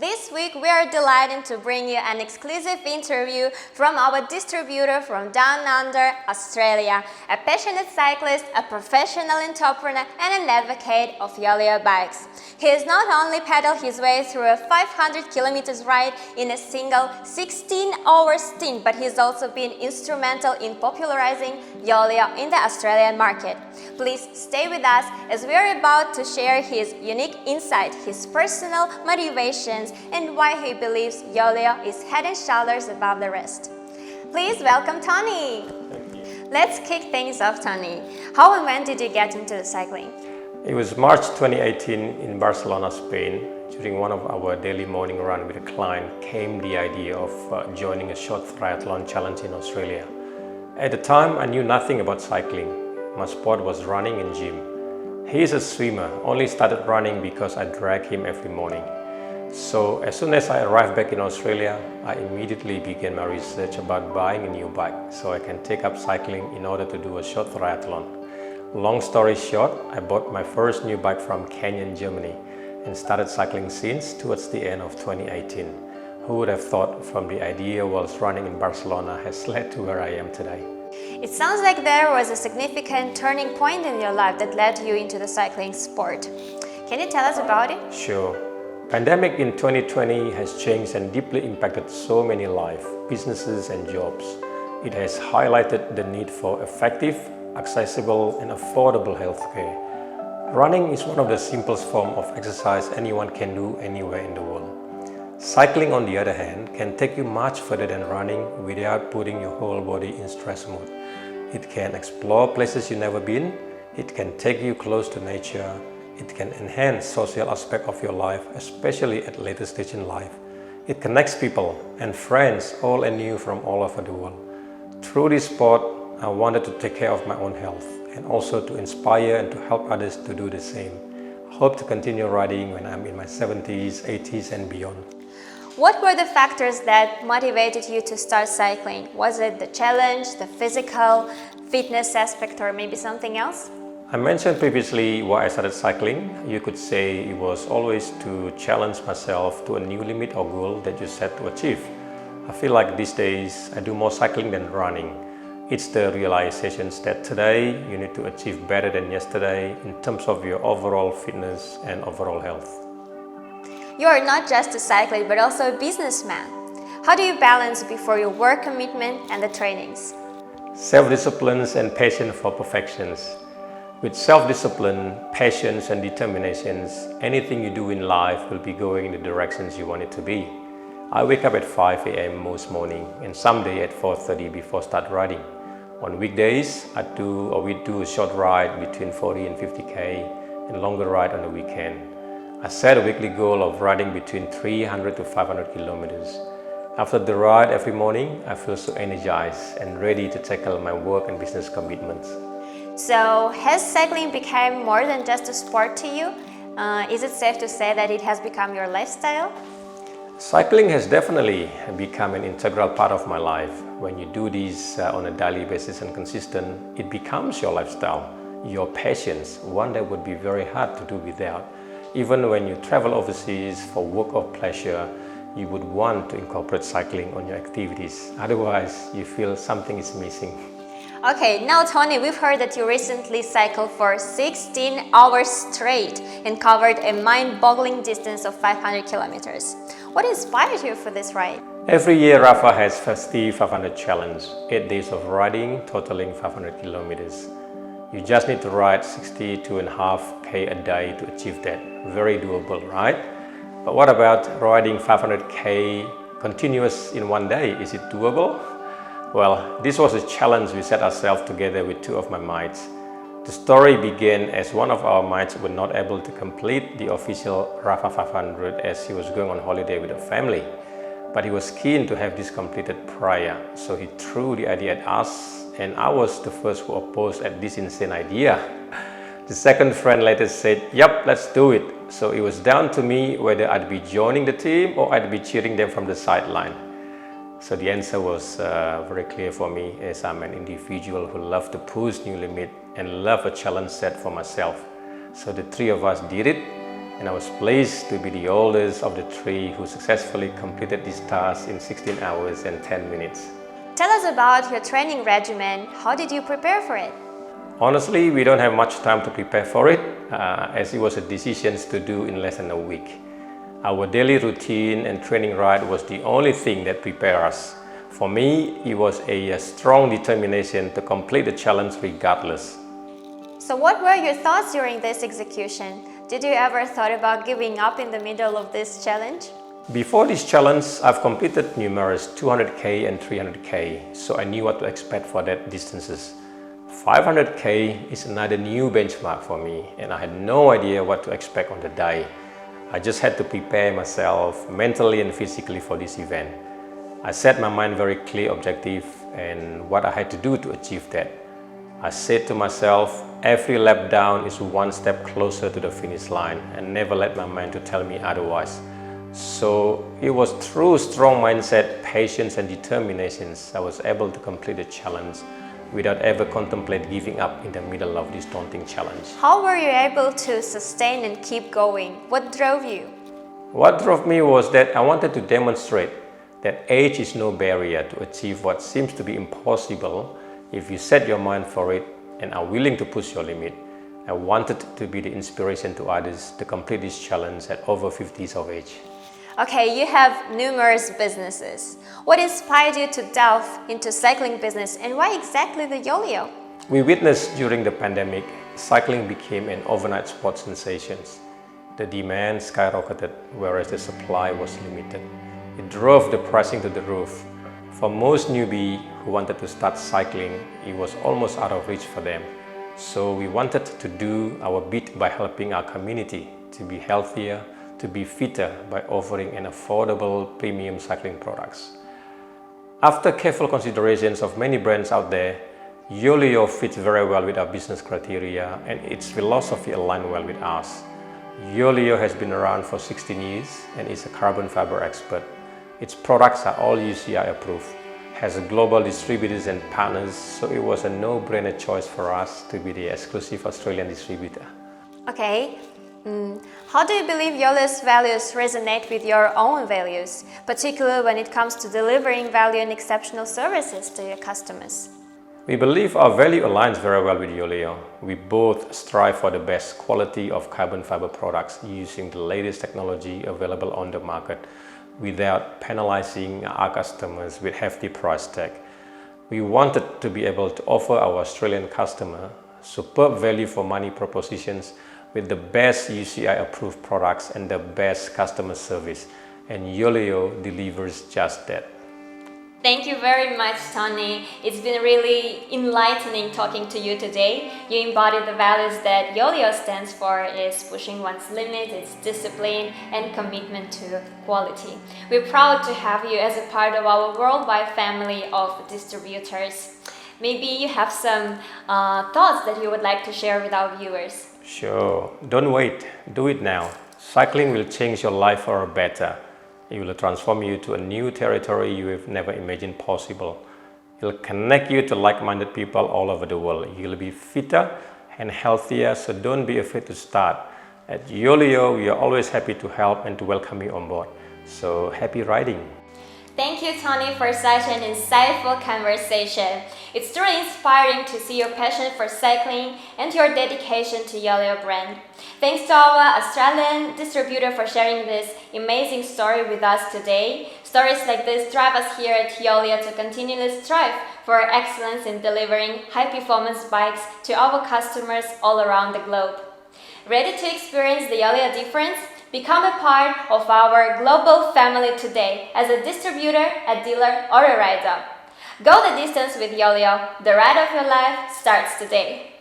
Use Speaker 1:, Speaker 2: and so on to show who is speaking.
Speaker 1: This week we are delighted to bring you an exclusive interview from our distributor from down under Australia, a passionate cyclist, a professional entrepreneur and an advocate of Yoeleo bikes. He has not only pedaled his way through a 500 kilometers ride in a single 16-hour stint, but he's also been instrumental in popularizing Yoeleo in the Australian market. Please stay with us as we are about to share his unique insight, his personal motivations, and why he believes Yoeleo is head and shoulders above the rest. Please welcome Tony.
Speaker 2: Thank you.
Speaker 1: Let's kick things off, Tony. How and when did you get into the cycling?
Speaker 2: It was March 2018 in Barcelona, Spain. During one of our daily morning run with a client came the idea of joining a short triathlon challenge in Australia. At the time, I knew nothing about cycling. My sport was running and gym. He is a swimmer, only started running because I drag him every morning. So as soon as I arrived back in Australia, I immediately began my research about buying a new bike so I can take up cycling in order to do a short triathlon. Long story short, I bought my first new bike from Canyon, Germany and started cycling since towards the end of 2018. Who would have thought from the idea whilst running in Barcelona has led to where I am today.
Speaker 1: It sounds like there was a significant turning point in your life that led you into the cycling sport. Can you tell us about it?
Speaker 2: Sure. Pandemic in 2020 has changed and deeply impacted so many lives, businesses and jobs. It has highlighted the need for effective, accessible and affordable healthcare. Running is one of the simplest forms of exercise anyone can do anywhere in the world. Cycling, on the other hand, can take you much further than running without putting your whole body in stress mode. It can explore places you've never been, it can take you close to nature, it can enhance social aspect of your life, especially at later stage in life. It connects people and friends all and new from all over the world. Through this sport, I wanted to take care of my own health and also to inspire and to help others to do the same. I hope to continue riding when I'm in my 70s, 80s and beyond.
Speaker 1: What were the factors that motivated you to start cycling? Was it the challenge, the physical, fitness aspect, or maybe something else?
Speaker 2: I mentioned previously why I started cycling. You could say it was always to challenge myself to a new limit or goal that you set to achieve. I feel like these days I do more cycling than running. It's the realizations that today you need to achieve better than yesterday in terms of your overall fitness and overall health.
Speaker 1: You are not just a cyclist but also a businessman. How do you balance before your work commitment and the trainings?
Speaker 2: Self-discipline and passion for perfections. With self-discipline, patience and determinations, anything you do in life will be going in the directions you want it to be. I wake up at 5 a.m. most morning and someday at 4:30 before start riding. On weekdays, we do a short ride between 40 and 50k and longer ride on the weekend. I set a weekly goal of riding between 300 to 500 kilometers. After the ride every morning, I feel so energized and ready to tackle my work and business commitments.
Speaker 1: So, has cycling become more than just a sport to you? Is it safe to say that it has become your lifestyle?
Speaker 2: Cycling has definitely become an integral part of my life. When you do this on a daily basis and consistent, it becomes your lifestyle, your passions, one that would be very hard to do without. Even when you travel overseas for work or pleasure, you would want to incorporate cycling on your activities. Otherwise, you feel something is missing.
Speaker 1: Okay, now Tony, we've heard that you recently cycled for 16 hours straight and covered a mind-boggling distance of 500 kilometers. What inspired you for this ride?
Speaker 2: Every year, Rafa has Festive 500 Challenge, 8 days of riding, totaling 500 kilometers. You just need to ride 62.5k a day to achieve that. Very doable, right? But what about riding 500k continuous in one day? Is it doable? Well, this was a challenge we set ourselves together with two of my mates. The story began as one of our mates was not able to complete the official Rafa 500 as he was going on holiday with a family. But he was keen to have this completed prior, so he threw the idea at us and I was the first who opposed at this insane idea. The second friend later said, "Yep, let's do it." So it was down to me whether I'd be joining the team or I'd be cheering them from the sideline. So the answer was very clear for me, as I'm an individual who loves to push new limits and love a challenge set for myself. So the three of us did it and I was pleased to be the oldest of the three who successfully completed this task in 16 hours and 10 minutes.
Speaker 1: Tell us about your training regimen. How did you prepare for it?
Speaker 2: Honestly, we don't have much time to prepare for it, as it was a decision to do in less than a week. Our daily routine and training ride was the only thing that prepared us. For me, it was a strong determination to complete the challenge regardless.
Speaker 1: So what were your thoughts during this execution? Did you ever thought about giving up in the middle of this challenge?
Speaker 2: Before this challenge, I've completed numerous 200k and 300k, so I knew what to expect for that distances. 500k is another new benchmark for me, and I had no idea what to expect on the day. I just had to prepare myself mentally and physically for this event. I set my mind very clear objective and what I had to do to achieve that. I said to myself, every lap down is one step closer to the finish line, and never let my mind to tell me otherwise. So it was through strong mindset, patience and determination I was able to complete the challenge without ever contemplate giving up in the middle of this daunting challenge.
Speaker 1: How were you able to sustain and keep going? What drove you?
Speaker 2: What drove me was that I wanted to demonstrate that age is no barrier to achieve what seems to be impossible if you set your mind for it and are willing to push your limit. I wanted to be the inspiration to others to complete this challenge at over 50s of age.
Speaker 1: Okay, you have numerous businesses. What inspired you to delve into cycling business, and why exactly the Yoeleo?
Speaker 2: We witnessed during the pandemic, cycling became an overnight sport sensation. The demand skyrocketed, whereas the supply was limited. It drove the pricing to the roof. For most newbies who wanted to start cycling, it was almost out of reach for them. So we wanted to do our bit by helping our community to be healthier, to be fitter by offering an affordable premium cycling products. After careful considerations of many brands out there, Yoeleo fits very well with our business criteria, and its philosophy aligned well with ours. Yoeleo has been around for 16 years and is a carbon fiber expert. Its products are all UCI-approved, has global distributors and partners, so it was a no-brainer choice for us to be the exclusive Australian distributor.
Speaker 1: Okay, how do you believe Yoeleo's values resonate with your own values, particularly when it comes to delivering value and exceptional services to your customers?
Speaker 2: We believe our value aligns very well with Yoeleo. We both strive for the best quality of carbon fiber products using the latest technology available on the market without penalizing our customers with hefty price tag. We wanted to be able to offer our Australian customer superb value for money propositions with the best UCI-approved products and the best customer service, and Yoeleo delivers just that.
Speaker 1: Thank you very much, Tony. It's been really enlightening talking to you today. You embody the values that Yoeleo stands for, is pushing one's limit, its discipline, and commitment to quality. We're proud to have you as a part of our worldwide family of distributors. Maybe you have some thoughts that you would like to share with our viewers.
Speaker 2: Sure. Don't wait. Do it now. Cycling will change your life for the better. It will transform you to a new territory you have never imagined possible. It will connect you to like-minded people all over the world. You'll be fitter and healthier, so don't be afraid to start. At Yoeleo, we are always happy to help and to welcome you on board. So happy riding!
Speaker 1: Thank you, Tony, for such an insightful conversation. It's truly inspiring to see your passion for cycling and your dedication to Yoeleo brand. Thanks to our Australian distributor for sharing this amazing story with us today. Stories like this drive us here at Yoeleo to continually strive for excellence in delivering high-performance bikes to our customers all around the globe. Ready to experience the Yoeleo difference? Become a part of our global family today as a distributor, a dealer, or a rider. Go the distance with Yoeleo. The ride of your life starts today.